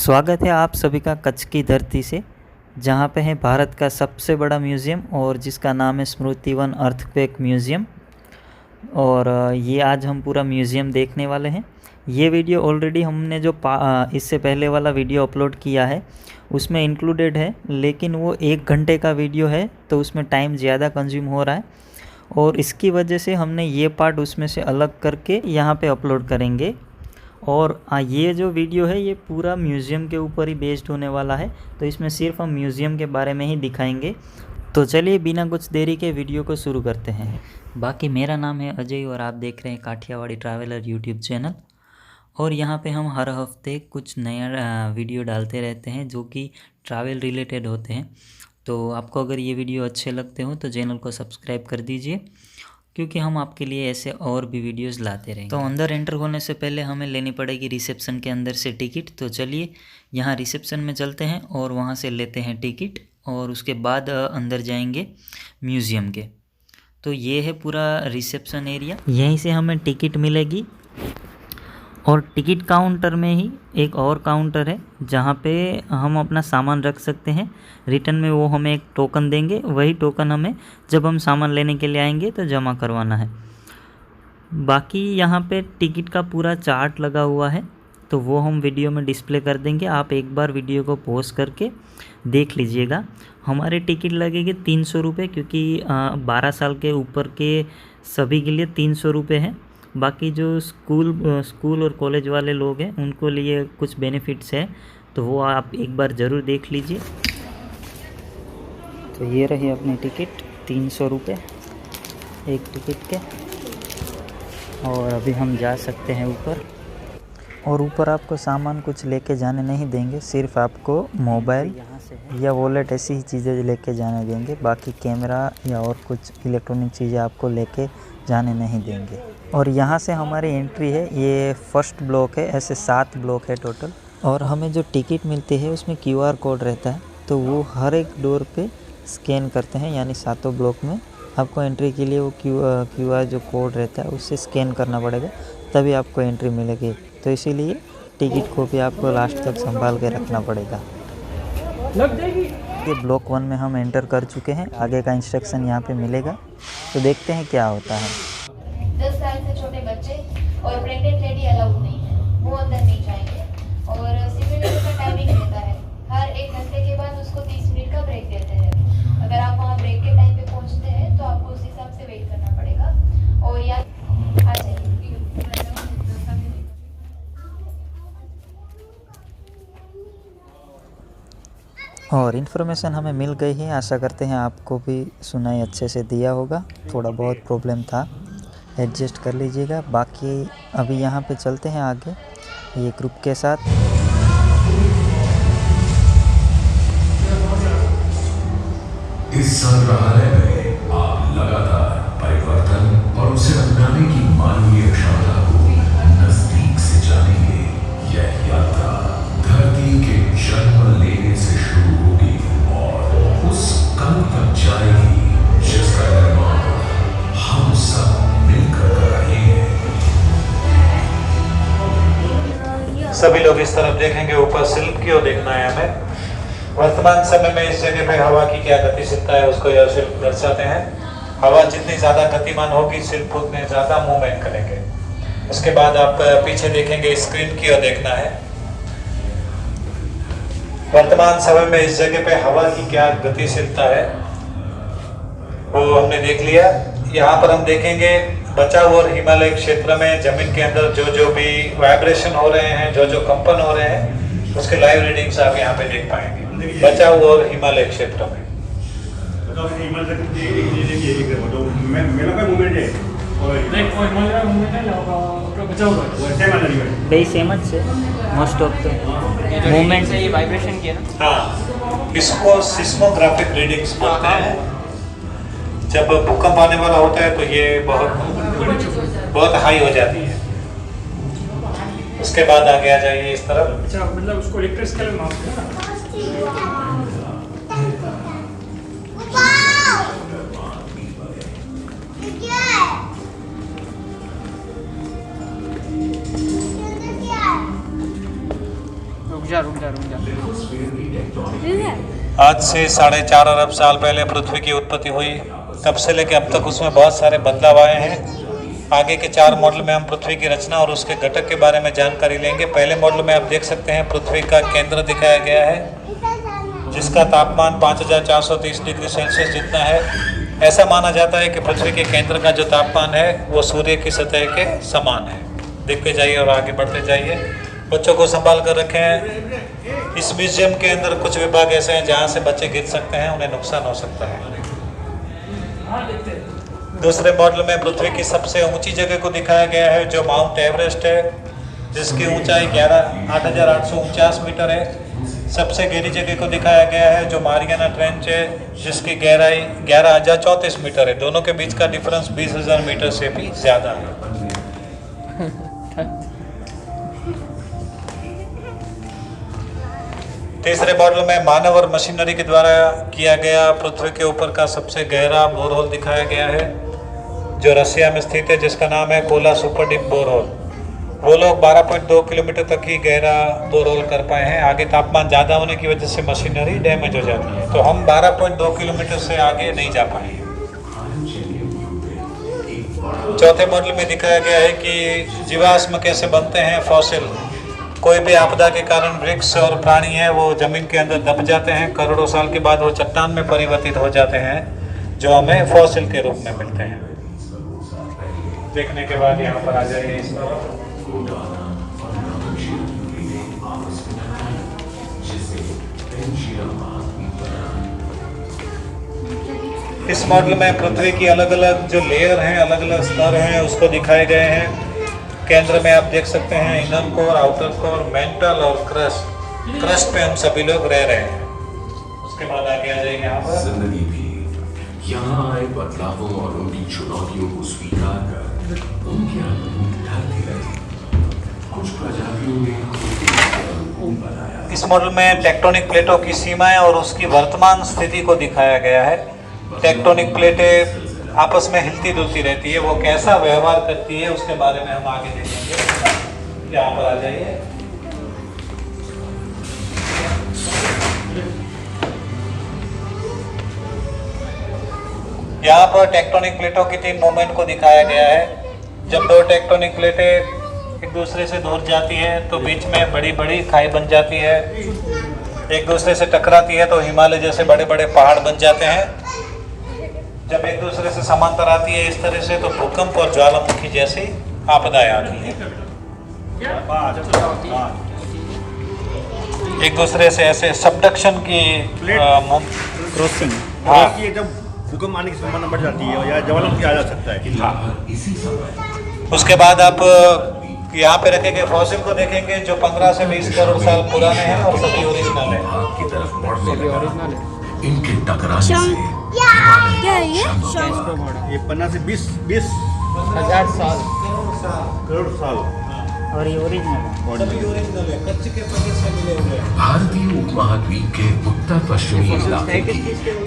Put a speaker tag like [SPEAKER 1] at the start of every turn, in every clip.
[SPEAKER 1] स्वागत है आप सभी का कच्छ की धरती से, जहाँ पे है भारत का सबसे बड़ा म्यूज़ियम और जिसका नाम है स्मृति वन अर्थक्वेक म्यूज़ियम। और ये आज हम पूरा म्यूज़ियम देखने वाले हैं। ये वीडियो ऑलरेडी हमने जो इससे पहले वाला वीडियो अपलोड किया है उसमें इंक्लूडेड है, लेकिन वो 1 घंटे का वीडियो है तो उसमें टाइम ज़्यादा कंज्यूम हो रहा है और इसकी वजह से हमने ये पार्ट उसमें से अलग करके यहाँ पे अपलोड करेंगे। और ये जो वीडियो है ये पूरा म्यूज़ियम के ऊपर ही बेस्ड होने वाला है, तो इसमें सिर्फ हम म्यूज़ियम के बारे में ही दिखाएंगे। तो चलिए बिना कुछ देरी के वीडियो को शुरू करते हैं। बाकी मेरा नाम है अजय और आप देख रहे हैं काठियावाड़ी ट्रैवलर यूट्यूब चैनल। और यहाँ पे हम हर हफ्ते कुछ नया वीडियो डालते रहते हैं जो कि ट्रैवल रिलेटेड होते हैं। तो आपको अगर ये वीडियो अच्छे लगते हो तो चैनल को सब्सक्राइब कर दीजिए, क्योंकि हम आपके लिए ऐसे और भी वीडियोस लाते रहेंगे। तो अंदर एंटर होने से पहले हमें लेनी पड़ेगी रिसेप्शन के अंदर से टिकट। तो चलिए यहाँ रिसेप्शन में चलते हैं और वहाँ से लेते हैं टिकट और उसके बाद अंदर जाएंगे म्यूज़ियम के। तो ये है पूरा रिसेप्शन एरिया, यहीं से हमें टिकट मिलेगी। और टिकट काउंटर में ही एक और काउंटर है जहाँ पे हम अपना सामान रख सकते हैं। रिटर्न में वो हमें एक टोकन देंगे, वही टोकन हमें जब हम सामान लेने के लिए आएंगे तो जमा करवाना है। बाकी यहाँ पे टिकट का पूरा चार्ट लगा हुआ है, तो वो हम वीडियो में डिस्प्ले कर देंगे। आप एक बार वीडियो को पॉज करके देख लीजिएगा। हमारे टिकट लगेगी 300 रुपये, क्योंकि 12 साल के ऊपर के सभी के लिए 300 रुपये है। बाकी जो स्कूल और कॉलेज वाले लोग हैं उनको लिए कुछ बेनिफिट्स है, तो वो आप एक बार ज़रूर देख लीजिए। तो ये रही अपनी टिकट 300 रुपये एक टिकट के। और अभी हम जा सकते हैं ऊपर। और ऊपर आपको सामान कुछ लेके जाने नहीं देंगे, सिर्फ आपको मोबाइल या वॉलेट ऐसी ही चीज़ें लेके जाने देंगे। बाकी कैमरा या और कुछ इलेक्ट्रॉनिक चीज़ें आपको लेके जाने नहीं देंगे। और यहाँ से हमारी एंट्री है, ये फर्स्ट ब्लॉक है, ऐसे 7 ब्लॉक है टोटल। और हमें जो टिकट मिलती है उसमें QR कोड रहता है, तो वो हर एक डोर पे स्कैन करते हैं। यानी 7 ब्लॉक में आपको एंट्री के लिए वो QR जो कोड रहता है उससे स्कैन करना पड़ेगा, तभी आपको एंट्री मिलेगी। तो इसीलिए टिकट को भी आपको लास्ट तक संभाल के रखना पड़ेगा। ये ब्लॉक 1 में हम एंटर कर चुके हैं। आगे का इंस्ट्रक्शन यहाँ पे मिलेगा, तो देखते हैं क्या होता है।
[SPEAKER 2] 10 साल से छोटे बच्चे और प्रेग्नेंट लेडी अलाउड नहीं है, वो अंदर नहीं जाएंगे। और सिम्युलेटर का टाइमिंग रहता है, हर 1 घंटे के बाद उसको 30 मिनट का ब्रेक देते हैं। अगर आप वहाँ ब्रेक के टाइम पे पहुँचते हैं तो आपको उस हिसाब से वेट करना पड़ेगा। और या आ जाइए।
[SPEAKER 1] और इन्फॉर्मेशन हमें मिल गई है, आशा करते हैं आपको भी सुनाई अच्छे से दिया होगा। थोड़ा बहुत प्रॉब्लम था, एडजस्ट कर लीजिएगा। बाकी अभी यहाँ पे चलते हैं आगे ये ग्रुप के साथ।
[SPEAKER 3] इस संग्रहालय में आप लगातार परिवर्तन और उसे अपनाने की मानवीय क्षमता को नजदीक से जानेंगे। यह यात्रा धरती के जन्म लेने से शुरू होगी और उस कल तक जाएगी जिसका निर्माण हम सब मिलकर कर रहे हैं।
[SPEAKER 4] सभी लोग इस तरफ देखेंगे, ऊपर शिल्प की ओर देखना है हमें। वर्तमान समय में इस जगह पे हवा की क्या गतिशीलता है उसको यह शिल्प दर्शाते हैं। हवा जितनी ज़्यादा गतिमान होगी शिल्प उतने ज़्यादा मूवमेंट करेंगे। उसके बाद आप पीछे देखेंगे, स्क्रीन की ओर देखना है। वर्तमान समय में इस जगह पे हवा की क्या गतिशीलता है वो हमने देख लिया। यहाँ पर हम देखेंगे बचाव और हिमालय क्षेत्र में जमीन के अंदर जो भी वाइब्रेशन हो रहे हैं, जो कंपन हो रहे हैं, उसके लाइव रीडिंग्स आप यहाँ पे देख पाएंगे बचाव और हिमालय क्षेत्र में।
[SPEAKER 1] मोस्ट ऑफ द मूवमेंट
[SPEAKER 5] से ये वाइब्रेशन किया ना।
[SPEAKER 4] हाँ, इसको सिस्मोग्राफिक रीडिंग्स बोलते हैं। जब भूकंप आने वाला होता है तो ये बहुत हाई हो जाती है। उसके बाद आगे आ जाइए इस तरफ।
[SPEAKER 5] अच्छा, मतलब उसको रिक्टर स्केल में मापते हैं ना। रुक जा।
[SPEAKER 4] आज से 4.5 अरब साल पहले पृथ्वी की उत्पत्ति हुई। तब से लेकर अब तक उसमें बहुत सारे बदलाव आए हैं। आगे के 4 मॉडल में हम पृथ्वी की रचना और उसके घटक के बारे में जानकारी लेंगे। पहले मॉडल में आप देख सकते हैं पृथ्वी का केंद्र दिखाया गया है, जिसका तापमान 5430 डिग्री सेल्सियस जितना है। ऐसा माना जाता है कि पृथ्वी के केंद्र का जो तापमान है वो सूर्य की सतह के समान है। देखते जाइए और आगे बढ़ते जाइए। बच्चों को संभाल कर रखें। इस म्यूजियम के अंदर कुछ विभाग ऐसे हैं जहाँ से बच्चे गिर सकते हैं, उन्हें नुकसान हो सकता है। दूसरे मॉडल में पृथ्वी की सबसे ऊंची जगह को दिखाया गया है, जो माउंट एवरेस्ट है, जिसकी ऊंचाई 8,849 मीटर है। सबसे गहरी जगह को दिखाया गया है, जो मारियाना ट्रेंच है, जिसकी गहराई 11,034 मीटर है। दोनों के बीच का डिफरेंस 20,000 मीटर से भी ज़्यादा है। तीसरे मॉडल में मानव और मशीनरी के द्वारा किया गया पृथ्वी के ऊपर का सबसे गहरा बोरहोल दिखाया गया है, जो रसिया में स्थित है, जिसका नाम है कोला सुपर डीप बोरहोल। वो लोग 12.2 किलोमीटर तक ही गहरा बोरहोल कर पाए हैं। आगे तापमान ज़्यादा होने की वजह से मशीनरी डैमेज हो जाती है, तो हम 12.2 किलोमीटर से आगे नहीं जा पाए। चौथे मॉडल में दिखाया गया है कि जीवाश्म कैसे बनते हैं, फॉसिल। कोई भी आपदा के कारण वृक्ष और प्राणी हैं वो जमीन के अंदर दब जाते हैं। करोड़ों साल के बाद वो चट्टान में परिवर्तित हो जाते हैं, जो हमें फॉसिल के रूप में मिलते हैं। देखने के बाद यहाँ पर आ जाइए इस तरफ। इस मॉडल में पृथ्वी की अलग अलग जो लेयर हैं, अलग अलग स्तर हैं, उसको दिखाए गए हैं। केंद्र में आप देख सकते हैं inner core, outer core, mental और क्रस्ट। क्रस्ट पे हम सभी लोग रह रहे हैं। उसके बाद आगे आ जाएंगे यहाँ पर।
[SPEAKER 3] जिंदगी भी यहाँ आए बदलावों और उनकी चुनौतियों को स्वीकार कर उनके अनुरूप ढलती रही। कुछ प्रजातियों ने खुद बनाया।
[SPEAKER 4] इस मॉडल में टेक्टोनिक प्लेटों की सीमाएं और उसकी वर्तमान स्थिति को दिखाया गया है। टेक्टोनिक प्लेटें आपस में हिलती डुलती रहती है, वो कैसा व्यवहार करती है उसके बारे में हम आगे देखेंगे। यहाँ पर आ जाइए। यहाँ पर टेक्टोनिक प्लेटों की 3 मूवमेंट को दिखाया गया है। जब 2 टेक्टोनिक प्लेटें एक दूसरे से दूर जाती है तो बीच में बड़ी बड़ी खाई बन जाती है। एक दूसरे से टकराती है तो हिमालय जैसे बड़े बड़े पहाड़ बन जाते हैं। जब एक दूसरे से समांतर आती है इस तरह से तो भूकंप और ज्वालामुखी जैसी आपदाएं आती हैं। एक दूसरे से ऐसे सबडक्शन की
[SPEAKER 6] क्रॉसिंग,
[SPEAKER 4] हाँ।
[SPEAKER 6] जब भूकंप आने की संभावना बढ़ जाती है या ज्वालामुखी आ जा सकता है।
[SPEAKER 3] इसी
[SPEAKER 4] उसके बाद आप यहाँ पे रखे गए फॉसिल को देखेंगे, जो 15 से 20 करोड़ साल पुराने हैं और सभी ओरिजिनल है।
[SPEAKER 3] की तरफ बढ़ने लगा। इनके टकराने से
[SPEAKER 7] क्या है ये?
[SPEAKER 6] ये 15 से 20
[SPEAKER 5] हजार साल
[SPEAKER 6] करोड़ साल
[SPEAKER 5] और ये ओरिजिनल
[SPEAKER 4] सभी ओरिजिनल है, कच्चे के पत्ते से मिले हुए हैं।
[SPEAKER 3] भारतीय उपमहाद्वीप के उत्तर पश्चिमी इलाके की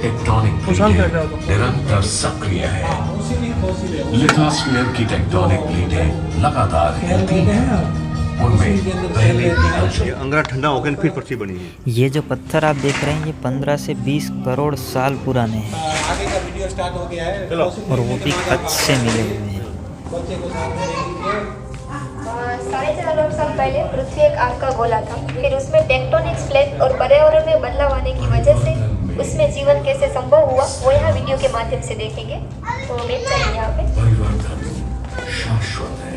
[SPEAKER 3] टेक्टोनिक प्लेटें निरंतर सक्रिय है। लिथोस्फीयर की टेक्टोनिक प्लेटें लगातार हिलती हैं। उनमें पहले
[SPEAKER 6] ये अंगरा ठंडा होकर फिर पृथ्वी बनी है।
[SPEAKER 1] ये जो पत्थर आप देख रहे हैं ये 15 से 20 करोड़ साल पुराने हैं
[SPEAKER 4] आगे का वीडियो स्टार्ट हो गया है।
[SPEAKER 1] और वो भी कच्छ से मिले हुए हैं।
[SPEAKER 4] बच्चे को सामने देखिए।
[SPEAKER 2] 4.5 अरब साल पहले पृथ्वी एक आग का गोला था। फिर उसमें टेक्टोनिक प्लेट और पर्यावरण में बदलाव आने की वजह से उसमें जीवन कैसे संभव हुआ वो यहाँ वीडियो के माध्यम से देखेंगे। तो देख जाएंगे यहाँ पे।
[SPEAKER 3] परिवर्तन शाश्वत है।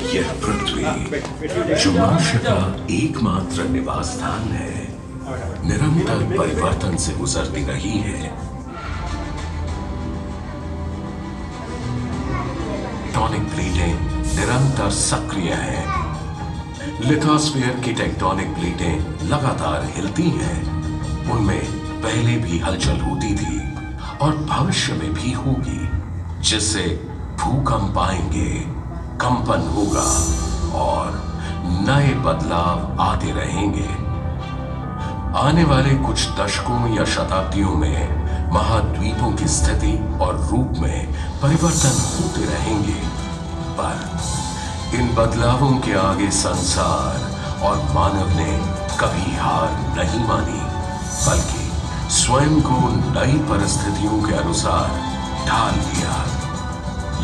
[SPEAKER 3] यह पृथ्वी जो मनुष्य का एकमात्र निवास स्थान है, निरंतर परिवर्तन से गुजरती रही है। टेक्टोनिक प्लेटें निरंतर सक्रिय हैं। लिथोस्फीयर की टेक्टोनिक प्लेटें लगातार हिलती हैं। उनमें पहले भी हलचल होती थी और भविष्य में भी होगी, जिससे भूकंप आएंगे, कंपन होगा और नए बदलाव आते रहेंगे। आने वाले कुछ दशकों या शताब्दियों में महाद्वीपों की स्थिति और रूप में परिवर्तन होते रहेंगे, पर इन बदलावों के आगे संसार और मानव ने कभी हार नहीं मानी, बल्कि स्वयं को नई परिस्थितियों के अनुसार ढाल लिया।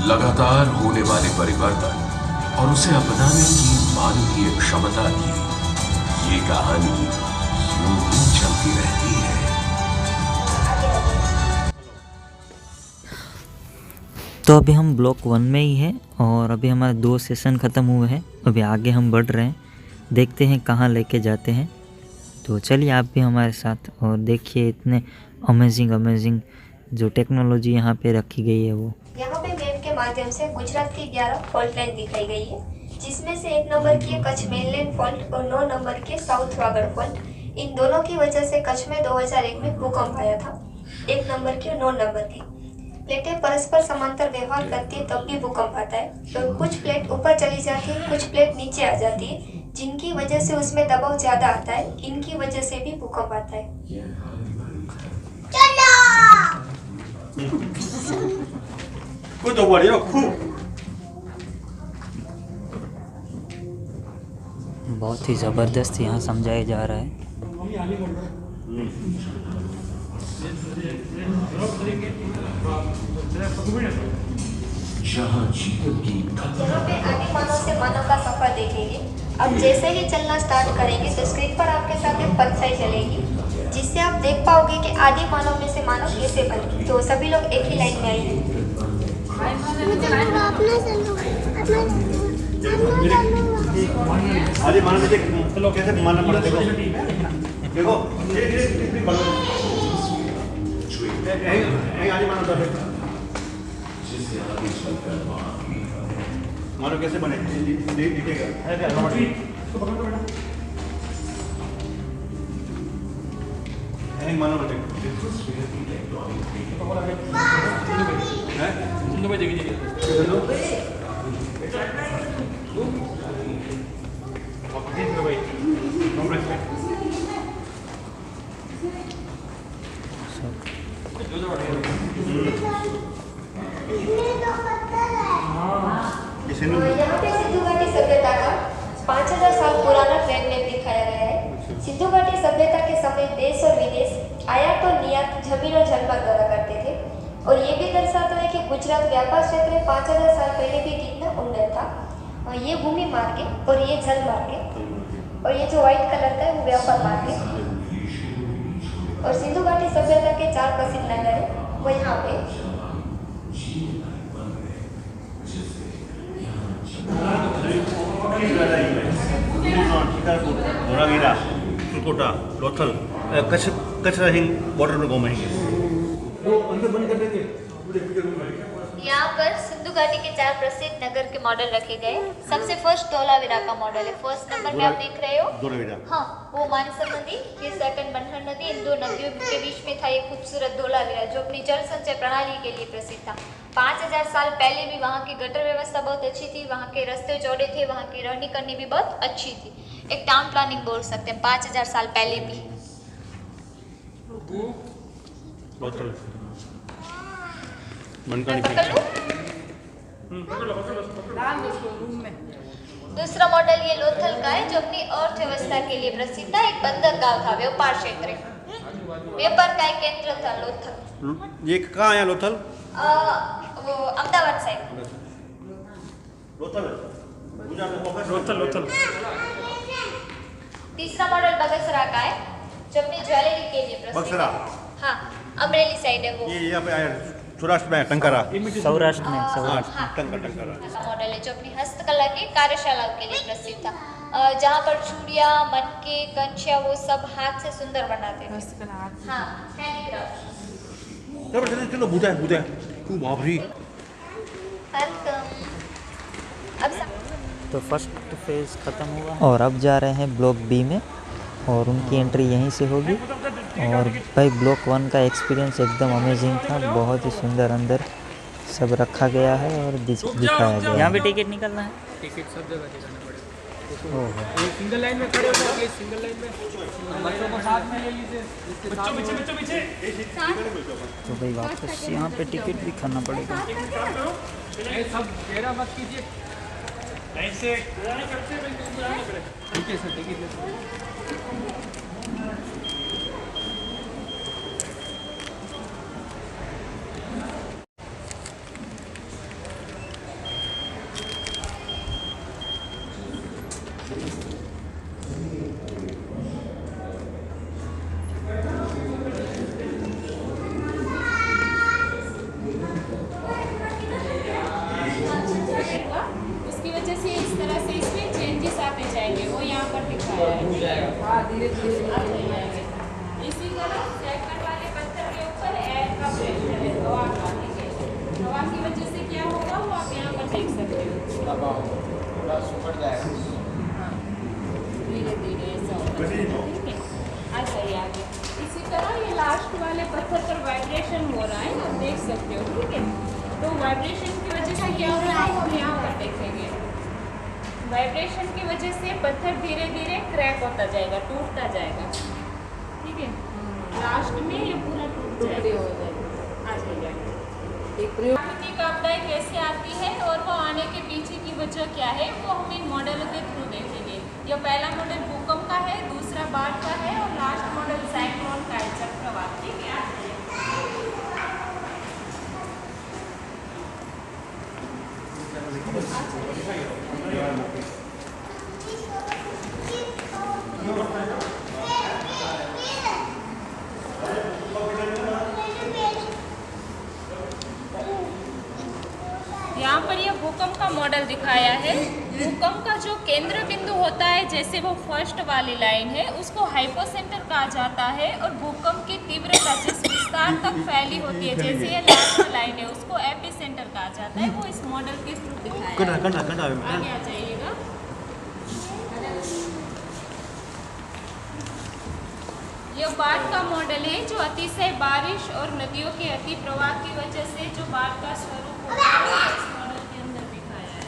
[SPEAKER 3] लगातार होने वाले परिवर्तन और उसे अपनाने की मानवीय क्षमता की ये कहानी यूं ही चलती रहती है।
[SPEAKER 1] तो अभी हम ब्लॉक 1 में ही हैं और अभी हमारे 2 सेशन ख़त्म हुए हैं। अभी आगे हम बढ़ रहे हैं, देखते हैं कहाँ लेके जाते हैं। तो चलिए आप भी हमारे साथ और देखिए इतने अमेजिंग जो टेक्नोलॉजी यहाँ पे रखी गई है वो।
[SPEAKER 2] यहाँ पे मैप के माध्यम से गुजरात की 11 फॉल्ट लाइन दिखाई गई है, जिसमें से 1 नंबर की कच्छ मेनलैंड फॉल्ट और 9 नंबर के साउथ वागड़ फॉल्ट। इन दोनों की वजह से कच्छ में 2001 में भूकंप आया था। 1 नंबर की और 9 नंबर की प्लेटें परस्पर समांतर व्यवहार करती है तब भी भूकंप आता है। तो कुछ प्लेट ऊपर चली जाती है, कुछ प्लेट नीचे आ जाती है, जिनकी वजह से उसमें दबाव ज्यादा आता है। इनकी वजह से भी भूकंप आता है।
[SPEAKER 1] बहुत ही ज़बरदस्त यहाँ समझाया जा रहा है।
[SPEAKER 3] जहाँ जीवन की
[SPEAKER 2] यहाँ पे आदि मानव से मानव का सफर देखेंगे। अब जैसे ही चलना स्टार्ट करेंगे तो स्क्रीन पर आपके साथ एक पतसाई चलेगी, जिससे आप देख पाओगे कि आदि मानव में से मानव कैसे बने। तो सभी लोग एक ही लाइन में आएंगे।
[SPEAKER 6] आदि मानव में से कैसे मानव बना, देखो आदि मानव मानव कैसे बने दिखेगा। मानव
[SPEAKER 2] यहाँ पे सिंधु घाटी सभ्यता का 5000 साल पुराना ट्रेंड मैप दिखाया गया है। सिंधु घाटी सभ्यता के समय देश और विदेश आयात और निर्यात जमीन और जलमार्ग द्वारा करते थे, और ये भी दर्शाता है कि गुजरात व्यापार क्षेत्र में 5000 साल पहले भी कितना उन्नत था। और ये भूमि मार्ग है और ये जल मार्ग है, और ये जो व्हाइट कलर का है वो व्यापार मार्ग है। और सिंधु घाटी सभ्यता के 4 प्रसिद्ध नगर है वो यहाँ पे।
[SPEAKER 6] धोलावीरा, सुरकोटा, लोथल, कच्छ रहेंगे बॉर्डर में घूमेंगे।
[SPEAKER 2] यहाँ पर सिंधु घाटी के 4 प्रसिद्ध नगर के मॉडल रखे गए। सबसे फर्स्ट धोलावीरा का मॉडल है। फर्स्ट नंबर में आप देख रहे हो
[SPEAKER 6] धोलावीरा,
[SPEAKER 2] हाँ, वो मानसा नदी, फिर सेकंड बनहर नदी। इन 2 नदियों के बीच में था ये खूबसूरत धोलावीरा, जो अपनी जल संचय प्रणाली के लिए प्रसिद्ध था। 5000 साल पहले भी वहाँ की गटर व्यवस्था बहुत अच्छी थी, वहाँ के रास्ते चौड़े थे, वहाँ की रहनी करनी भी बहुत अच्छी थी। एक टाउन प्लानिंग बोल सकते हैं 5000 साल पहले भी।
[SPEAKER 6] लोथल,
[SPEAKER 2] दूसरा मॉडल ये लोथल का है, जो अपनी अर्थव्यवस्था के लिए प्रसिद्ध था। एक बंदरगाह था, व्यापार क्षेत्र, व्यापार का एक केंद्र था लोथल।
[SPEAKER 6] ये कहाँ आया लोथल?
[SPEAKER 2] वो अहमदाबाद साइड।
[SPEAKER 6] लोथल।
[SPEAKER 2] तीसरा मॉडल बगसरा का है, जो अपनी ज्वेलरी के लिए प्रसिद्ध
[SPEAKER 6] बगसरा,
[SPEAKER 2] हाँ, अमरेली साइड है वो।
[SPEAKER 6] ये यहाँ पे आया सौराष्ट्र में, टंकारा,
[SPEAKER 1] सौराष्ट्र में
[SPEAKER 6] टंकारा
[SPEAKER 2] मॉडल है, जो अपनी हस्तकला की कार्यशालाओं के लिए प्रसिद्ध था। जहाँ पर चूड़िया, मनके, कंचिया वो सब हाथ से सुंदर बनाते थे। हाँ, हैंडीक्राफ्ट।
[SPEAKER 6] चलो बुझा बाबरी।
[SPEAKER 1] तो फर्स्ट फेज़ ख़त्म हुआ और अब जा रहे हैं ब्लॉक बी में, और उनकी एंट्री यहीं से होगी। और भाई ब्लॉक 1 का एक्सपीरियंस एकदम अमेजिंग था, बहुत ही सुंदर अंदर सब रखा गया है और दिखाया गया है। यहाँ भी टिकट निकलना है?
[SPEAKER 5] टिकट सब जगह दिखाना पड़ेगा। एक सिंगल लाइन में खड़े हो जाओगे, सिंगल लाइन में बच्चों को साथ में ले लीजिए। बच्चों पीछे।
[SPEAKER 1] तो भाई वापस यहाँ पे टिकट भी खाना पड़ेगा।
[SPEAKER 5] सब घेरा मत कीजिए। ठीक है सर, ठीक है।
[SPEAKER 8] उसकी वजह से इस तरह से इसमें चेंजेस आते जाएंगे, वो यहाँ पर दिखाया है। धीरे धीरे आते जाएंगे। इसी तरह सेकंड वाले पत्थर के ऊपर एयर का प्रेशर है, हवा का, ठीक है। हवा की वजह से क्या होगा वो आप यहाँ पर देख सकते हो। धीरे धीरे ऐसा होगा, ठीक है। आ जाइए आगे। इसी तरह ये लास्ट वाले पत्थर पर वाइब्रेशन हो रहा है, आप देख सकते हो, ठीक है। तो वाइब्रेशन की वजह से क्या हो रहा है हम यहाँ पर देखेंगे। वाइब्रेशन की वजह से पत्थर धीरे धीरे क्रैक होता जाएगा, टूटता जाएगा, ठीक है। लास्ट में ये पूरा टूट जाएगा। आ जाइए। प्राकृतिक आपदाएं कैसे आती है और वो आने के पीछे की वजह क्या है वो हम इन मॉडलों के थ्रू देखेंगे। यह पहला मॉडल भूकंप का है, दूसरा बाढ़ का है और लास्ट मॉडल साइक्लोन का है, चक्रवात, ठीक है। यहाँ पर यह भूकंप का मॉडल दिखाया है। भूकंप का जो केंद्र बिंदु होता है, जैसे वो फर्स्ट वाली लाइन है, उसको हाइपोसेंटर कहा जाता है। और भूकंप की तीव्रता जिस विस्तार तक फैली होती है, जैसे ये लास्ट लाइन है, उसको एपिसेंटर कहा जाता है। वो इस मॉडल के थ्रू दिखाया है। आगे आ जाइएगा। यह बाढ़ का मॉडल है, जो अतिशय बारिश और नदियों के अति प्रवाह की वजह से जो बाढ़ का स्वरूप होता है, इस मॉडल के अंदर दिखाया है।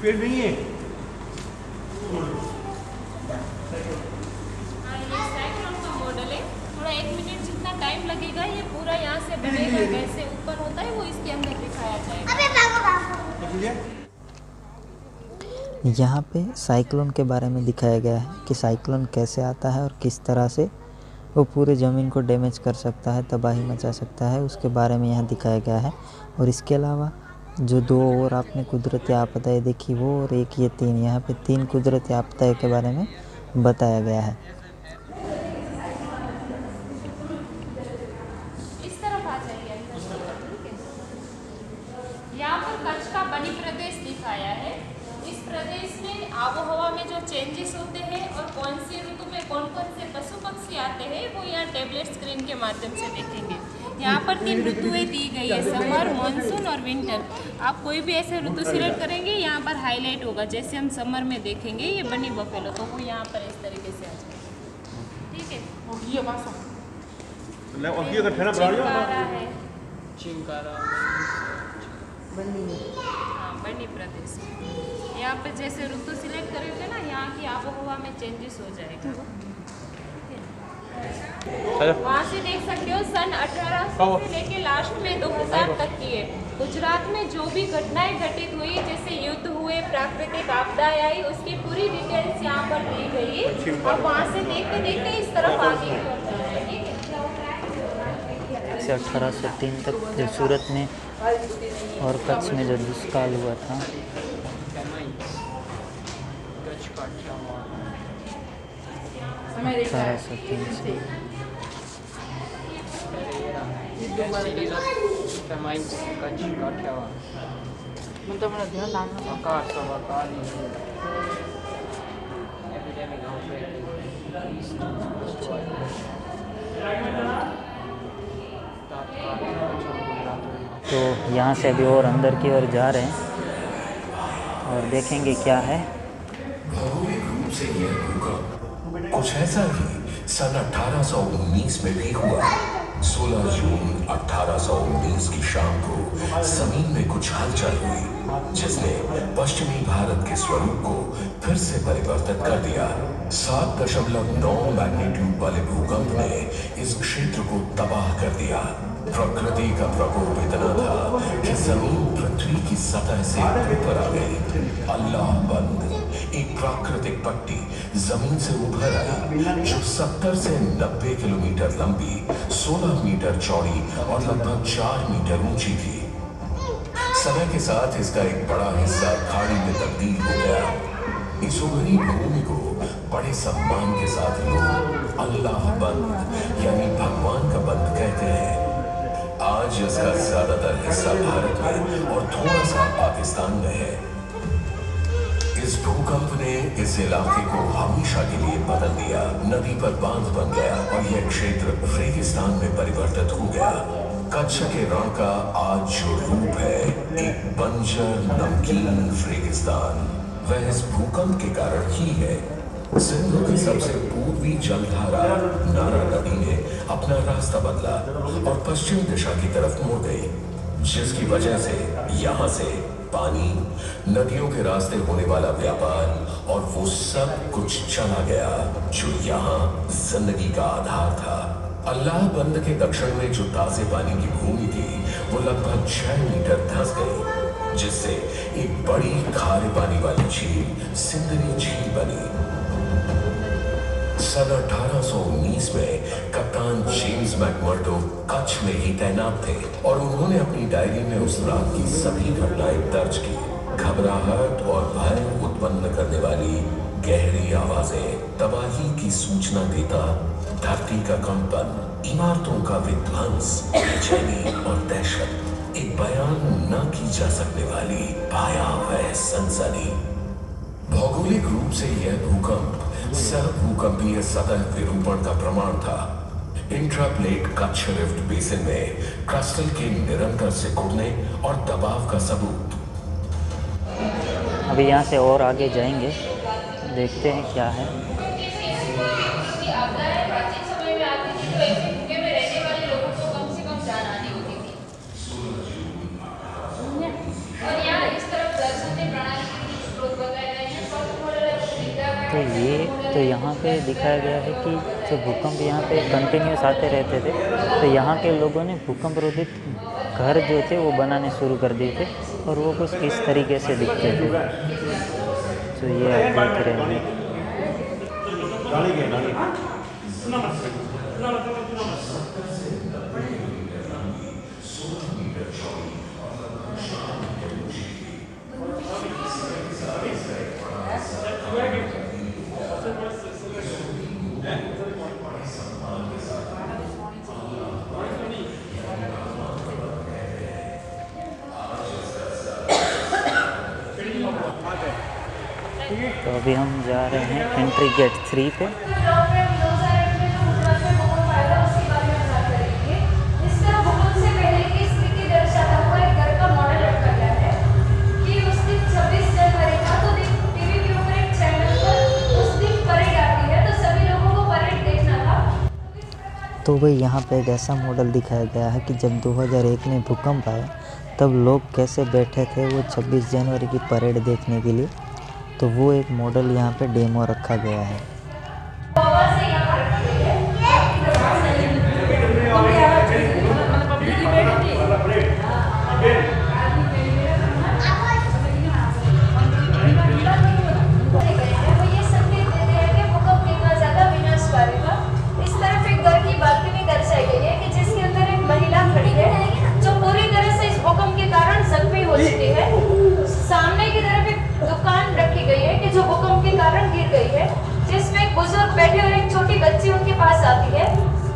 [SPEAKER 6] पेड़ नहीं है।
[SPEAKER 8] हाँ, ये साइक्लोन का मॉडल है। थोड़ा 1 मिनट जितना टाइम लगेगा, ये पूरा यहाँ से बनेगा, कैसे ऊपर होता है वो इसके अंदर दिखाया जाएगा।
[SPEAKER 1] यहाँ पे साइक्लोन के बारे में दिखाया गया है कि साइक्लोन कैसे आता है और किस तरह से वो पूरे ज़मीन को डैमेज कर सकता है, तबाही मचा सकता है, उसके बारे में यहाँ दिखाया गया है। और इसके अलावा जो 2 और आपने कुदरती आपदाएं देखी वो, और एक ये 3, यहाँ पे 3 कुदरती आपदाएं के बारे में बताया गया है।
[SPEAKER 8] इस तरफ आ जाइए, ठीक है। यहाँ पर कच्छ का बनी प्रदेश दिखाया है। इस प्रदेश में आबोहवा में जो चेंजेस होते हैं और कौन सी ऋतु में कौन कौन से पशु पक्षी आते हैं, वो यहाँ टैबलेट स्क्रीन के माध्यम से देखेंगे। यहाँ पर 3 ऋतुएं दी गई है, समर, मानसून और विंटर। आप कोई भी ऐसे ऋतु सिलेक्ट करेंगे, यहाँ पर हाईलाइट होगा। जैसे हम समर में देखेंगे ये बनी बफेलो, तो वो यहाँ पर इस तरीके से आ जाएगा, ठीक है। चिंकारा है, हाँ, बनी प्रदेश। यहाँ पे जैसे ऋतु सिलेक्ट करेंगे ना, यहाँ की आबोहवा में चेंजेस हो जाएगा। वहाँ से देख सकते हो सन 1800 से लेके लास्ट में 2000 तक की है। गुजरात में जो भी घटनाएं घटित हुई, जैसे युद्ध हुए, प्राकृतिक आपदाएं आई, उसकी पूरी डिटेल्स यहाँ पर दी गई। और वहाँ से देखते देखते इस तरफ आगे की ओर जाना है, ठीक है।
[SPEAKER 1] 1803 तक जो सूरत में और कच्छ में जो दुष्काल हुआ था, 1803 से तो यहाँ से अभी और अंदर की ओर जा रहे हैं और देखेंगे क्या है।
[SPEAKER 3] भौगोलिक रूप से यह भूकंप कुछ ऐसा ही सन 1819 में भी हुआ। 16 जून 1819 की शाम को जमीन में कुछ हलचल हुई, जिसने पश्चिमी भारत के स्वरूप को फिर से परिवर्तित कर दिया। 7.9 मैग्नीट्यूड वाले भूकंप ने इस क्षेत्र को तबाह कर दिया। प्रकृति का प्रकोप इतना था कि जमीन पृथ्वी की सतह से ऊपर आ गई। अल्लाह बंद एक प्राकृतिक पट्टी जमीन से उभर आई जो 70 से 90 किलोमीटर लंबी, 16 मीटर चौड़ी और लगभग 4 मीटर ऊंची थी। समय के साथ इसका एक बड़ा हिस्सा खाड़ी में तब्दील हो गया। इस उभरी भूमि को बड़े सम्मान के साथ लोग अल्लाह बंद यानी भगवान का बंद कहते हैं। आज इसका ज्यादातर हिस्सा भारत में और थोड़ा सा पाकिस्तान में है। इस भूकंप ने इस इलाके को हमेशा के लिए बदल दिया। नदी पर बांध बन गया और यह क्षेत्र रेगिस्तान में परिवर्तित हो गया। कच्छ के रण का आज जो रूप है, एक बंजर नमकीन रेगिस्तान, वह इस भूकंप के कारण ही है। सिंधु की सबसे पूर्वी जलधारा नारा नदी ने अपना रास्ता बदला और पश्चिम दिशा की तरफ मुड़ गई, जिसकी वजह से यहाँ से पानी, नदियों के रास्ते होने वाला व्यापार और वो सब कुछ चला गया जो यहाँ जिंदगी का आधार था। अल्लाह बंद के दक्षिण में जो ताजे पानी की भूमि थी वो लगभग 6 मीटर धंस गई, जिससे एक बड़ी खारे पानी वाली झील सिंदरी झील बनी। सन 1819 में कप्तान जेम्स मैकमर्डो कच्छ में ही तैनात थे और उन्होंने अपनी डायरी में उस रात की सभी घटनाएं दर्ज की। घबराहट और भय उत्पन्न करने वाली गहरी आवाजें, तबाही की सूचना देता धरती का कंपन, इमारतों का विध्वंस, बेचैनी और दहशत, एक बयान न की जा सकने वाली भयावह सनसनी। भौगोलिक रूप से यह भूकंप सहभूकंपीय सतह विरूपण का प्रमाण था। इंट्राप्लेट कच्छ रिफ्ट बेसिन में क्रस्टल के निरंतर सिकुड़ने और दबाव का सबूत।
[SPEAKER 1] अभी यहाँ से और आगे जाएंगे, देखते हैं क्या है।
[SPEAKER 2] प्राचीन समय में आती थी तो ऐसे भूखे में रहने वाले लोगों को कम से कम जान आनी होती थी। और यहाँ इस तरफ दर्शनीय प्रणाली के स्रोत बताए गए हैं।
[SPEAKER 1] तो यहाँ पे दिखाया गया है कि जो भूकंप यहाँ पे कंटिन्यूस आते रहते थे, तो यहाँ के लोगों ने भूकंप रोधित घर जो थे वो बनाने शुरू कर दिए थे और वो कुछ इस तरीके से दिखते थे। तो ये आप देख रहे हैं। तो अभी हम जा रहे हैं एंट्री गेट 3 पे। तो भाई यहाँ पे एक ऐसा मॉडल दिखाया गया है कि जब 2001 में भूकंप आया तब लोग कैसे बैठे थे वो 26 जनवरी की परेड देखने के लिए। तो वो एक मॉडल यहाँ पे डेमो रखा गया है।
[SPEAKER 2] सामने की तरफ एक दुकान रखी गई है कि जो भूकंप के कारण गिर गई है, जिसमें एक बुजुर्ग बैठे और एक छोटी बच्ची उनके पास आती है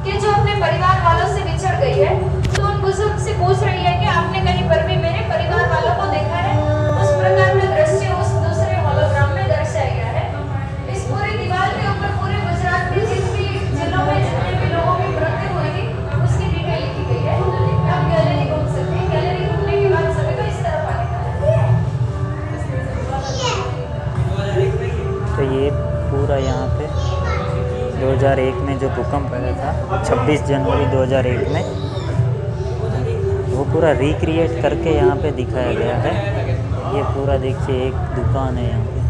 [SPEAKER 2] कि जो अपने परिवार वालों से बिछड़ गई है। तो उन बुजुर्ग से पूछ रही है कि आपने कहीं पर भी मेरे परिवार वालों को देखा है। उस प्रकार का दृश्य उस दूसरे होलोग्राम में दर्शाया गया है। इस पूरी दीवार के ऊपर पूरे गुजरात के जिन भी जिलों में जितने भी लोगों की मृत्यु हुई थी उसकी डिटेल लिखी गई है। आप गैलरी घूम सकते हैं। गैलरी घूमने के बाद सभी को इस तरफ आने का है।
[SPEAKER 1] तो ये पूरा यहाँ पे 2001 में जो भूकंप आया था 26 जनवरी 2001 में, वो पूरा रिक्रिएट करके यहाँ पे दिखाया गया है। ये पूरा देखिए, एक दुकान है यहाँ पे।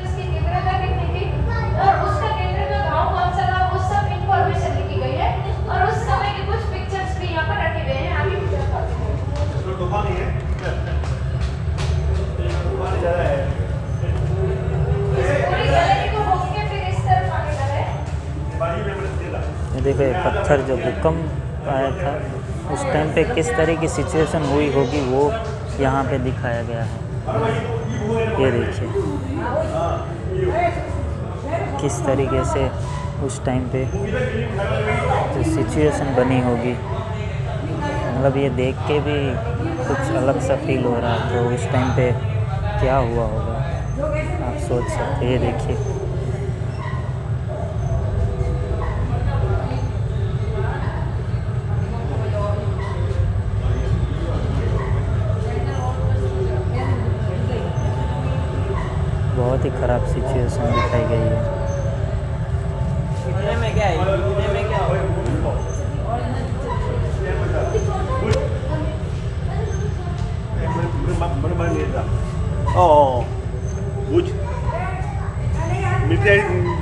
[SPEAKER 2] उसकी तीव्रता कितनी थी और उसका केंद्र का गांव कौन सा था, वो सब इंफॉर्मेशन लिखी गई है और उस समय के कुछ पिक्चर्स भी यहाँ पर रखे गए हैं। आगे पिक्चर पूरी गैलरी को घूम के फिर इस तरफ आने लगा है।
[SPEAKER 1] ये देखो ये पत्थर जो भूकंप आया था उस टाइम पे किस तरह की सिचुएशन हुई होगी वो यहाँ पे दिखाया गया है। ये देखिए किस तरीके से उस टाइम पे जो सिचुएशन बनी होगी, मतलब ये देख के भी कुछ अलग सा फील हो रहा है। तो उस टाइम पे क्या हुआ होगा आप सोच सकते हैं। ये देखिए बहुत ही ख़राब सिचुएशन दिखाई गई है।
[SPEAKER 5] इतने में क्या है, इतने में क्या है?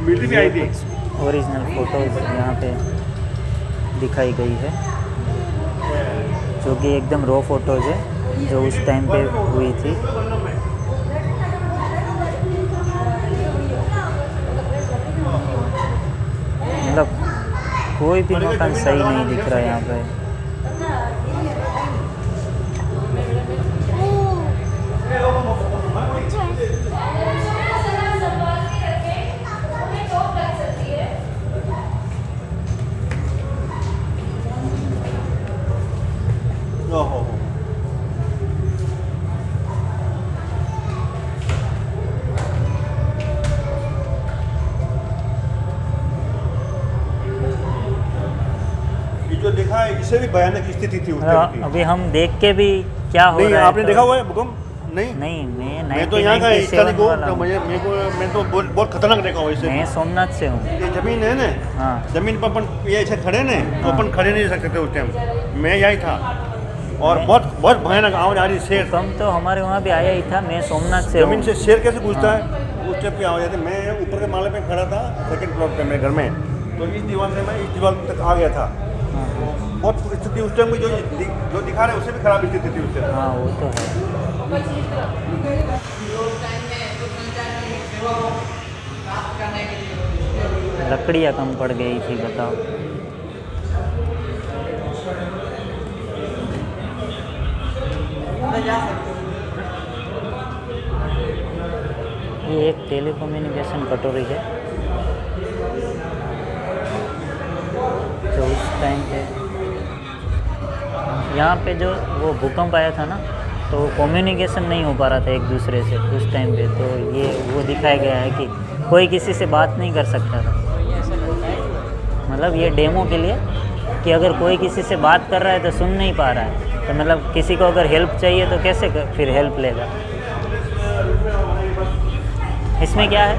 [SPEAKER 6] मिलिट्री आई थी।
[SPEAKER 1] ओरिजिनल फ़ोटोज़ यहाँ पे दिखाई गई है जो कि एकदम रॉ फोटोज़ है जो उस टाइम पे हुई थी। मतलब कोई भी मकान सही नहीं दिख रहा है यहाँ पे।
[SPEAKER 6] जो देखा है इससे भी भयानक स्थिति थी उस टाइम की।
[SPEAKER 1] अभी हम देख के भी क्या हो
[SPEAKER 6] नहीं,
[SPEAKER 1] रहा है।
[SPEAKER 6] आपने देखा हुआ है भूकंप? नहीं,
[SPEAKER 1] नहीं
[SPEAKER 6] मैं तो यहाँ का
[SPEAKER 1] 1997
[SPEAKER 6] स्थानीय को
[SPEAKER 1] वाला हूँ।
[SPEAKER 6] मैं तो बहुत खतरनाक देखा हुआ इससे।
[SPEAKER 1] मैं सोमनाथ से हूँ।
[SPEAKER 6] ये जमीन है ना,
[SPEAKER 1] हाँ
[SPEAKER 6] जमीन पर अपन ये ऐसे खड़े ने तो
[SPEAKER 1] हाँ।
[SPEAKER 6] अपन खड़े नहीं रह सकते थे उस टाइम। मैं यही था और बहुत बहुत भयानक आवाज आ रही शेर।
[SPEAKER 1] कम तो हमारे वहाँ भी आया ही था। मैं सोमनाथ से
[SPEAKER 6] जमीन
[SPEAKER 1] हूँ।
[SPEAKER 6] से शेर कैसे घुसता
[SPEAKER 1] हाँ।
[SPEAKER 6] है उस टाइप की आवाज आती। मैं ऊपर के माले पे खड़ा था सेकंड फ्लोर पे मेरे घर में, तो इस दीवार से मैं इस दीवार तक आ गया था। बहुत स्थिति उस टाइम में जो दिखा रहे हैं उससे भी खराब स्थिति थी उससे।
[SPEAKER 1] हाँ वो तो है। लकड़ियाँ कम पड़ गई थी बताओ। ये एक टेलीकम्युनिकेशन कटोरी है जो उस टाइम पे यहाँ पे जो वो भूकंप आया था ना तो कम्युनिकेशन नहीं हो पा रहा था एक दूसरे से उस टाइम पे। तो ये वो दिखाया गया है कि कोई किसी से बात नहीं कर सकता था। मतलब ये डेमो के लिए कि अगर कोई किसी से बात कर रहा है तो सुन नहीं पा रहा है, तो मतलब किसी को अगर हेल्प चाहिए तो कैसे फिर हेल्प लेगा। इसमें क्या है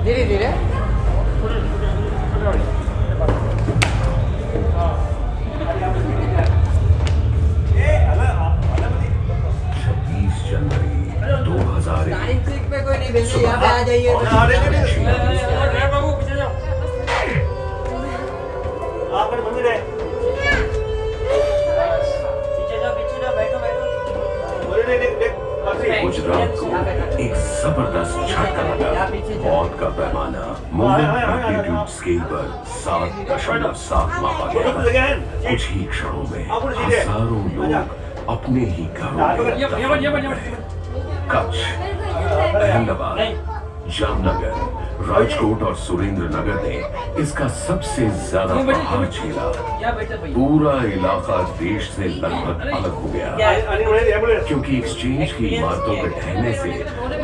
[SPEAKER 5] धीरे धीरे
[SPEAKER 3] 26 जनवरी 2001
[SPEAKER 5] पे कोई नहीं भेज, यहाँ पे आ जाइए।
[SPEAKER 3] गुजरात को एक जबरदस्त झटका लगा। मौत का पैमाना मुंबई मैग्नीट्यूड स्केल पर 7.7 मापा गया। कुछ ही क्षणों में हजारों लोग अपने ही घरों में दफन हो गए। कच्छ, अहमदाबाद, जामनगर, राजकोट और सुरेंद्र नगर ने इसका सबसे ज्यादा प्रभाव झेला। पूरा इलाका देश से लगभग अलग हो गया क्योंकि एक्सचेंज की इमारतों के ढहने से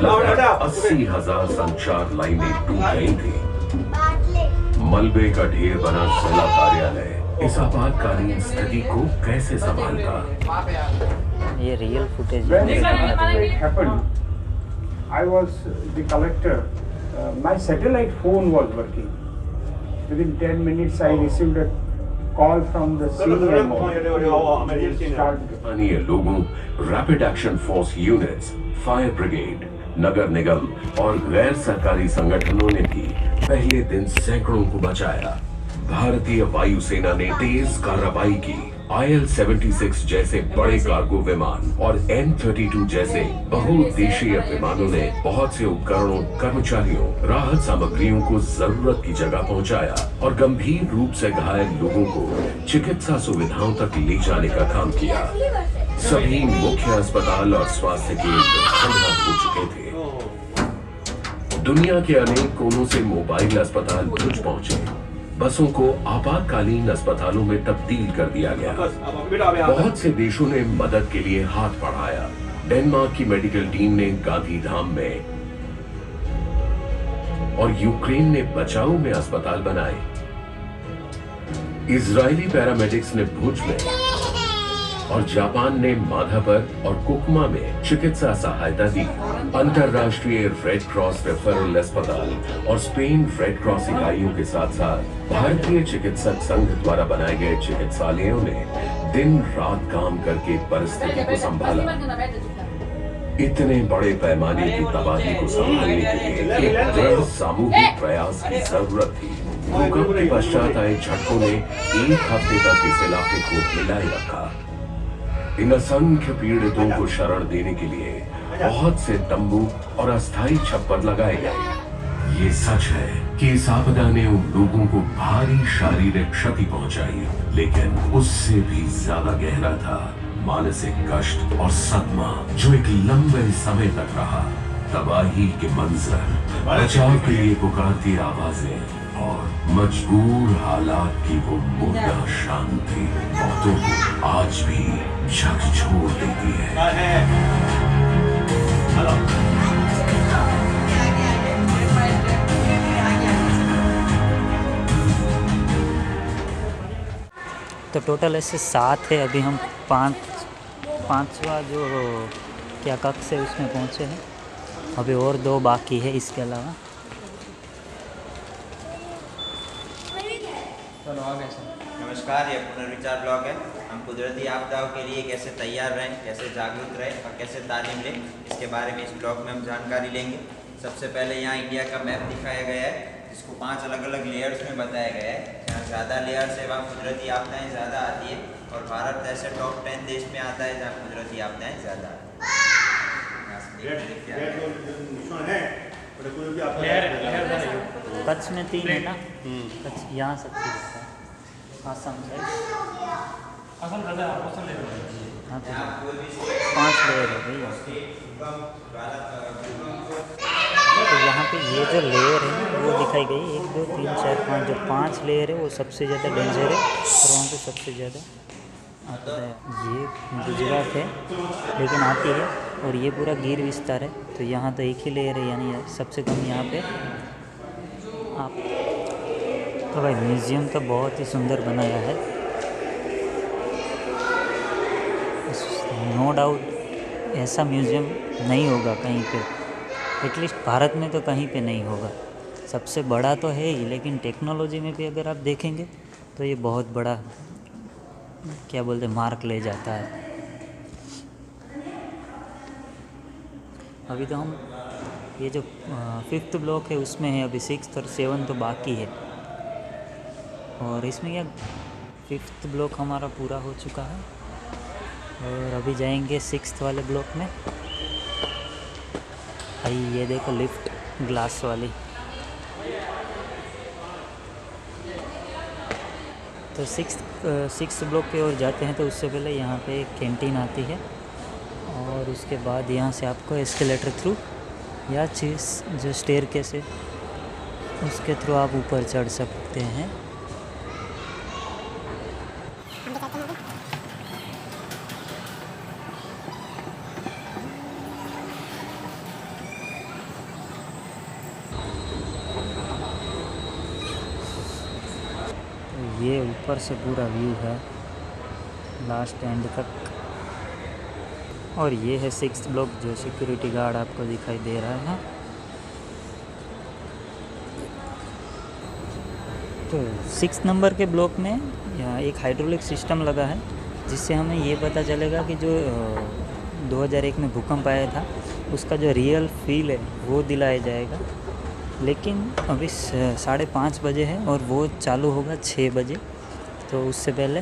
[SPEAKER 3] लगभग 80,000 संचार लाइनें टूट गई थी। मलबे का ढेर बना जिला कार्यालय इस आपातकालीन स्थिति को कैसे संभालता?
[SPEAKER 1] ये real footage
[SPEAKER 9] When it happened, I was the collector. My satellite phone was working. Within 10 minutes, I received a call from the CMO.
[SPEAKER 3] स्थानीय लोगों, rapid action force units, fire brigade, नगर निगम और गैर सरकारी संगठनों ने भी पहले दिन सैकड़ों को बचाया। भारतीय वायुसेना ने तेज कार्रवाई की। IL-76 जैसे बड़े कार्गो विमान और N-32 जैसे बहुउद्देशीय विमानों ने बहुत से उपकरणों, कर्मचारियों, राहत सामग्रियों को जरूरत की जगह पहुंचाया और गंभीर रूप से घायल लोगों को चिकित्सा सुविधाओं तक ले जाने का काम किया। सभी मुख्य अस्पताल और स्वास्थ्य केंद्र ठंडा हो चुके थे। दुनिया के अनेक कोनों से मोबाइल अस्पताल भुज पहुंचे। बसों को आपातकालीन अस्पतालों में तब्दील कर दिया गया। बहुत से देशों ने मदद के लिए हाथ बढ़ाया। डेनमार्क की मेडिकल टीम ने गांधीधाम में और यूक्रेन ने बचाओ में अस्पताल बनाए। इजरायली पैरामेडिक्स ने भुज में और जापान ने माधापर और कुकमा में चिकित्सा सहायता दी। अंतर्राष्ट्रीय रेड क्रॉस रेफरल अस्पताल और स्पेन रेड क्रॉस इकाइयों के साथ साथ भारतीय चिकित्सक संघ द्वारा बनाए गए चिकित्सालयों ने दिन रात काम करके परिस्थिति को संभाला। इतने बड़े पैमाने की तबाही को संभालने के लिए एक दृढ़ सामूहिक प्रयास की जरूरत थी। भूकंप के पश्चात आए झटकों ने एक हफ्ते तक इस इलाके को हिलाए रखा। इन असंख्य पीड़ितों को शरण देने के लिए बहुत से तंबू और अस्थायी छप्पर लगाए गए। ये सच है कि इस आपदा ने उन लोगों को भारी शारीरिक क्षति पहुंचाई, लेकिन उससे भी ज्यादा गहरा था मानसिक कष्ट और सदमा जो एक लंबे समय तक रहा। तबाही के मंजर, बचाव के लिए पुकारती आवाजें और मजबूर हालात की वो मुर्दा शांति बहुतों को आज भी झकझोर देती है।
[SPEAKER 1] तो टोटल ऐसे 7 है। अभी हम पांचवा जो क्या कक्ष है उसमें पहुंचे हैं। अभी और 2 बाकी है इसके अलावा।
[SPEAKER 10] नमस्कार, यह पुनर्विचार ब्लॉग है। हम कुदरती आपदाओं के लिए कैसे तैयार रहें, कैसे जागरूक रहें और कैसे तालीम लें, इसके बारे में इस ब्लॉग में हम जानकारी लेंगे। सबसे पहले यहाँ इंडिया का मैप दिखाया गया है, जिसको 5 अलग अलग लेयर्स में बताया गया है। जहाँ ज़्यादा लेयर्स है वहाँ कुदरती आपदाएँ ज़्यादा आती है और भारत ऐसे टॉप 10 देश में आता है जहाँ कुदरती आपदाएँ ज़्यादा
[SPEAKER 1] कच्छ में 3 है ना। कच्छ यहाँ सबसे ज़्यादा है। आसाम साइड हाँ तो 5 लेयर हो गई। तो यहाँ पे ये जो लेयर है ना वो दिखाई गई 1 2 3 4 5। जो 5 लेयर है वो सबसे ज़्यादा डेंजर है और वहाँ पे सबसे ज़्यादा आता है। ये गुजरात है लेकिन आती है और ये पूरा गिर विस्तार है। तो यहाँ तो एक ही लेयर है, यानी सबसे कम यहाँ पे आप। तो भाई म्यूज़ियम तो बहुत ही सुंदर बनाया है, नो डाउट। ऐसा म्यूज़ियम नहीं होगा कहीं पे, एटलीस्ट भारत में तो कहीं पे नहीं होगा। सबसे बड़ा तो है ही, लेकिन टेक्नोलॉजी में भी अगर आप देखेंगे तो ये बहुत बड़ा क्या बोलते मार्क ले जाता है। अभी तो हम ये जो 5th ब्लॉक है उसमें है, अभी 6th और 7th तो बाकी है। और इसमें क्या 5th ब्लॉक हमारा पूरा हो चुका है और अभी जाएंगे 6th वाले ब्लॉक में। भाई ये देखो लिफ्ट ग्लास वाली। तो 6th ब्लॉक की ओर जाते हैं तो उससे पहले यहाँ पे एक कैंटीन आती है और उसके बाद यहाँ से आपको एस्केलेटर थ्रू या चीज़ जो स्टेयरकेस है उसके थ्रू आप ऊपर चढ़ सकते हैं। ये ऊपर से पूरा व्यू है लास्ट एंड तक। और ये है 6th ब्लॉक जो सिक्योरिटी गार्ड आपको दिखाई दे रहा है। तो 6 नंबर के ब्लॉक में यहाँ एक हाइड्रोलिक सिस्टम लगा है, जिससे हमें ये पता चलेगा कि जो 2001 में भूकंप आया था उसका जो रियल फील है वो दिलाया जाएगा। लेकिन अभी 5:30 बजे है और वो चालू होगा 6 बजे। तो उससे पहले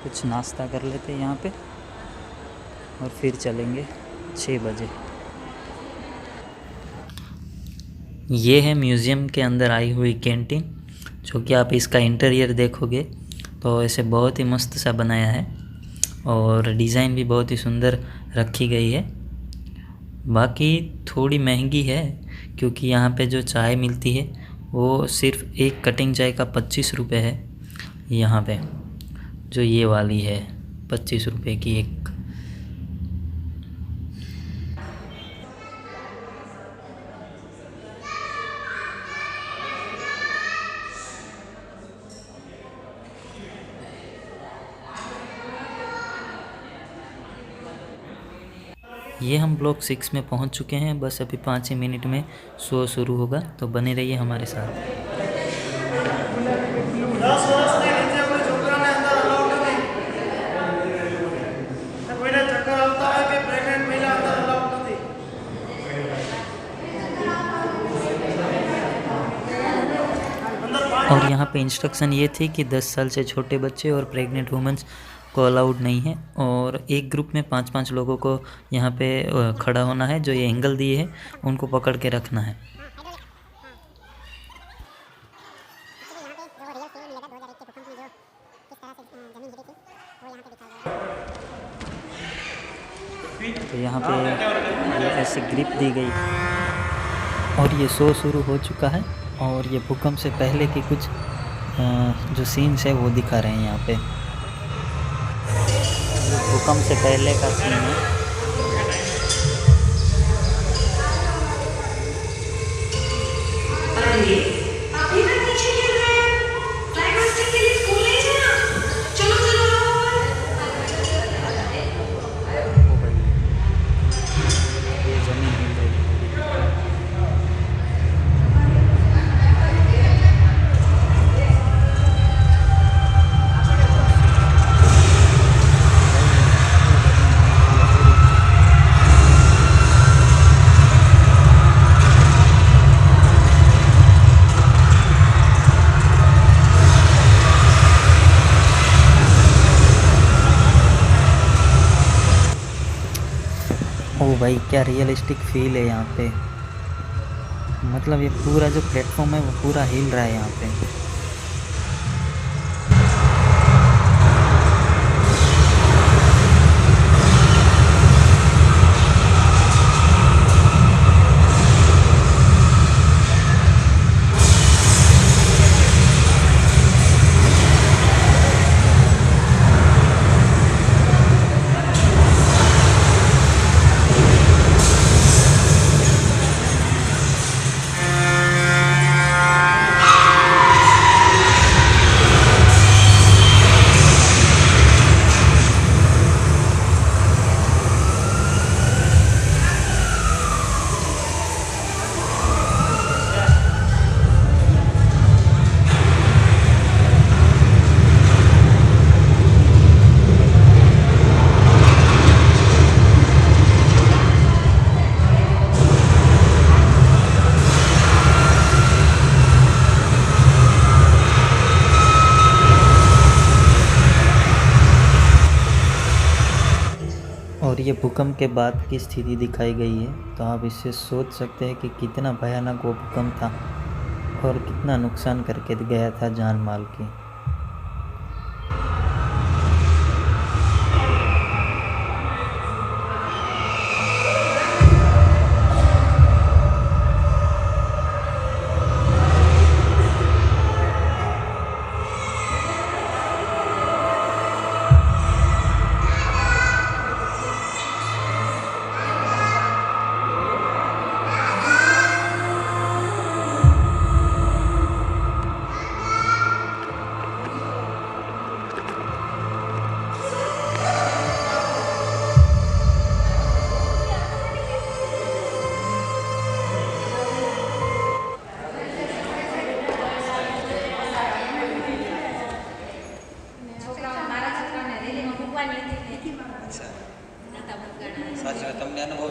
[SPEAKER 1] कुछ नाश्ता कर लेते हैं यहाँ पे और फिर चलेंगे 6 बजे। ये है म्यूज़ियम के अंदर आई हुई कैंटीन, जो कि आप इसका इंटीरियर देखोगे तो ऐसे बहुत ही मस्त सा बनाया है और डिज़ाइन भी बहुत ही सुंदर रखी गई है। बाकी थोड़ी महंगी है, क्योंकि यहाँ पे जो चाय मिलती है वो सिर्फ एक कटिंग चाय का 25 रुपये है। यहाँ पे जो ये वाली है 25 रुपये की एक। ये हम ब्लॉक 6 में पहुंच चुके हैं। बस अभी 5 ही मिनट में शो शुरू होगा, तो बने रहिए हमारे साथ। और यहाँ पे इंस्ट्रक्शन ये थी कि 10 साल से छोटे बच्चे और प्रेग्नेंट वुमेन्स को अलाउड नहीं है, और एक ग्रुप में 5-5 लोगों को यहाँ पे खड़ा होना है। जो ये एंगल दिए है उनको पकड़ के रखना है। तो यहाँ पे ऐसे ग्रिप दी गई और ये शो शुरू हो चुका है। और ये भूकंप से पहले की कुछ जो सीन्स है वो दिखा रहे हैं यहाँ पे। भूकंप से पहले का सीन है। ओ भाई, क्या रियलिस्टिक फील है यहाँ पे। मतलब ये पूरा जो प्लेटफॉर्म है वो पूरा हिल रहा है यहाँ पे। और ये भूकंप के बाद की स्थिति दिखाई गई है, तो आप इससे सोच सकते हैं कि कितना भयानक वो भूकंप था और कितना नुकसान करके गया था जान माल की।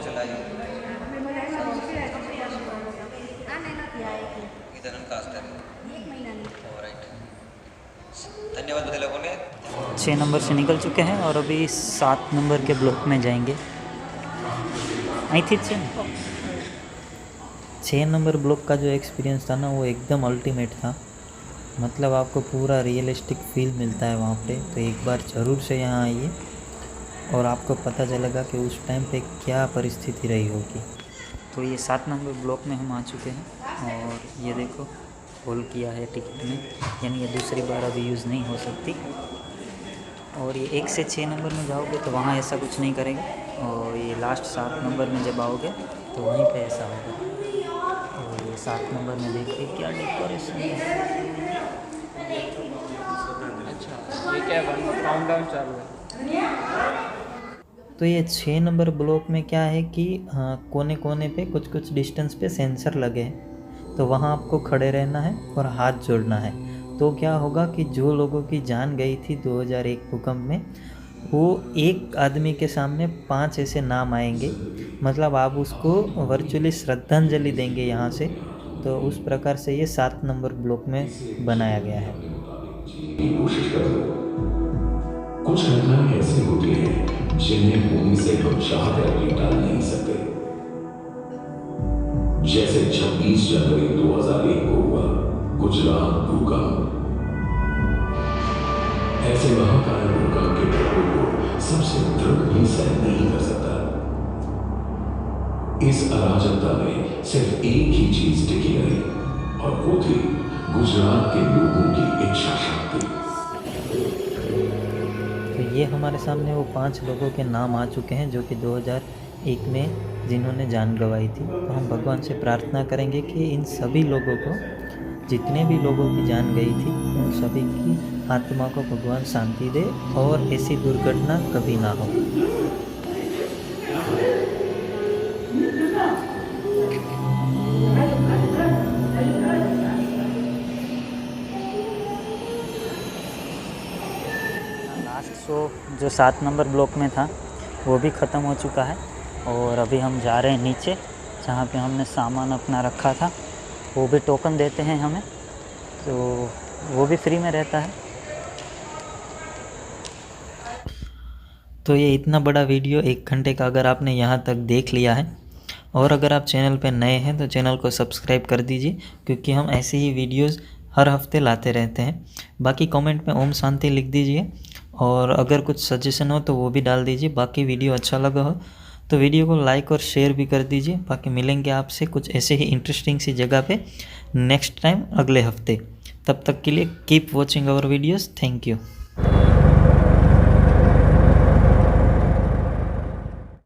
[SPEAKER 5] चलाइए कितना कास्ट है ऑलराइट धन्यवाद बदले लोगों ने
[SPEAKER 1] 6 नंबर से निकल चुके हैं और अभी 7 नंबर के ब्लॉक में जाएंगे। आई थी 6 नंबर ब्लॉक का जो एक्सपीरियंस था ना वो एकदम अल्टीमेट था। मतलब आपको पूरा रियलिस्टिक फील मिलता है वहाँ पे, तो एक बार ज़रूर से यहाँ आइए और आपको पता चलेगा कि उस टाइम पे क्या परिस्थिति रही होगी। तो ये 7 नंबर ब्लॉक में हम आ चुके हैं और ये देखो होल किया है टिकट में, यानी ये दूसरी बार अभी यूज़ नहीं हो सकती। और ये 1 से 6 नंबर में जाओगे तो वहाँ ऐसा कुछ नहीं करेगा, और ये लास्ट 7 नंबर में जब आओगे तो वहीं पे ऐसा होगा। और ये 7 नंबर में देखिए क्या डेकोरेशन है।
[SPEAKER 5] अच्छा ये क्या काउंटडाउन चालू है।
[SPEAKER 1] तो ये 6 नंबर ब्लॉक में क्या है कि कोने कोने पे कुछ कुछ डिस्टेंस पे सेंसर लगे हैं, तो वहाँ आपको खड़े रहना है और हाथ जोड़ना है। तो क्या होगा कि जो लोगों की जान गई थी 2001 भूकंप में, वो एक आदमी के सामने 5 ऐसे नाम आएंगे, मतलब आप उसको वर्चुअली श्रद्धांजलि देंगे यहाँ से। तो उस प्रकार से ये 7 नंबर ब्लॉक में बनाया गया है।
[SPEAKER 3] कोशिश करो। कुछ घटनाएं ऐसी होती हैं जिन्हें भूमि से हम चाहकर भी टाल नहीं सकते। जैसे 26 जनवरी 2001 को हुआ गुजरात भूकंप। ऐसे महाकाय भूकंप के प्रभाव को सबसे दृढ़ भी सहन नहीं कर सकता। इस अराजकता में सिर्फ एक ही चीज टिकी रही और वो थी गुजरात के लोगों की इच्छा शक्ति।
[SPEAKER 1] तो ये हमारे सामने वो 5 लोगों के नाम आ चुके हैं जो कि 2001 में जिन्होंने जान गंवाई थी। तो हम भगवान से प्रार्थना करेंगे कि इन सभी लोगों को, जितने भी लोगों की जान गई थी, उन सभी की आत्मा को भगवान शांति दे और ऐसी दुर्घटना कभी ना हो। लास्ट शो जो 7 नंबर ब्लॉक में था वो भी ख़त्म हो चुका है और अभी हम जा रहे हैं नीचे जहाँ पे हमने सामान अपना रखा था। वो भी टोकन देते हैं हमें, तो वो भी फ्री में रहता है। तो ये इतना बड़ा वीडियो 1 घंटे का अगर आपने यहाँ तक देख लिया है, और अगर आप चैनल पे नए हैं तो चैनल को सब्सक्राइब कर दीजिए, क्योंकि हम ऐसे ही वीडियोस हर हफ्ते लाते रहते हैं। बाकी कमेंट में ओम शांति लिख दीजिए, और अगर कुछ सजेशन हो तो वो भी डाल दीजिए। बाकी वीडियो अच्छा लगा हो तो वीडियो को लाइक और शेयर भी कर दीजिए। बाकी मिलेंगे आपसे कुछ ऐसे ही इंटरेस्टिंग सी जगह पे नेक्स्ट टाइम अगले हफ्ते। तब तक के लिए keep watching our videos. Thank you.